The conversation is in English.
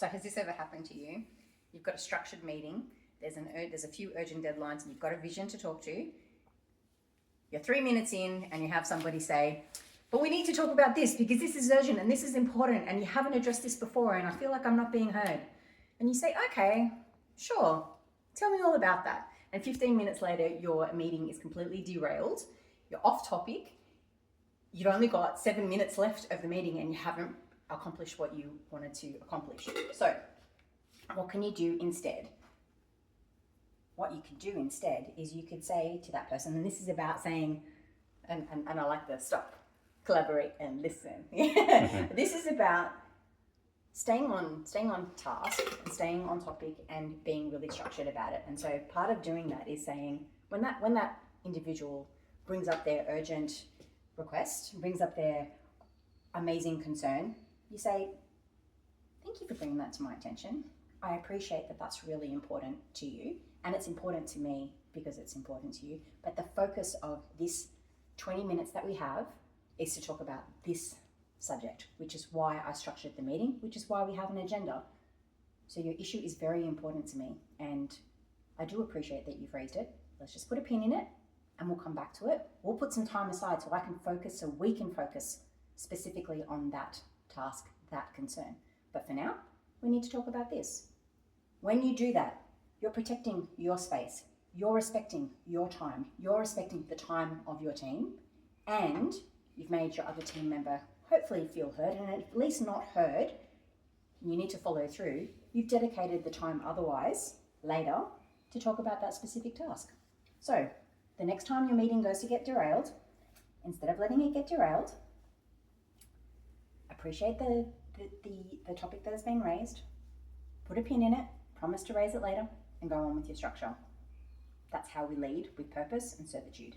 So has this ever happened to you? You've got a structured meeting, there's a few urgent deadlines, and you've got a vision to talk to. You're 3 minutes in and you have somebody say, but we need to talk about this because this is urgent and this is important and you haven't addressed this before and I feel like I'm not being heard. And you say, okay, sure, tell me all about that. And 15 minutes later, your meeting is completely derailed. You're off topic. You've only got 7 minutes left of the meeting and you haven't accomplished what you wanted to accomplish. So what can you do instead? What you could do instead is you could say to that person, and this is about saying, and I like the stop, collaborate and listen. This is about staying on task and staying on topic and being really structured about it. And so part of doing that is saying, when that individual brings up their urgent request, brings up their amazing concern, you say, thank you for bringing that to my attention. I appreciate that that's really important to you, and it's important to me because it's important to you. But the focus of this 20 minutes that we have is to talk about this subject, which is why I structured the meeting, which is why we have an agenda. So your issue is very important to me, and I do appreciate that you've raised it. Let's just put a pin in it and we'll come back to it. We'll put some time aside so I can focus, so we can focus specifically on that task, that concern. But for now, we need to talk about this. When you do that, you're protecting your space, you're respecting your time, you're respecting the time of your team, and you've made your other team member hopefully feel heard, and at least not heard. You need to follow through. You've dedicated the time otherwise later to talk about that specific task. So the next time your meeting goes to get derailed, instead of letting it get derailed, appreciate the topic that has been raised, put a pin in it, promise to raise it later, and go on with your structure. That's how we lead with purpose and servitude.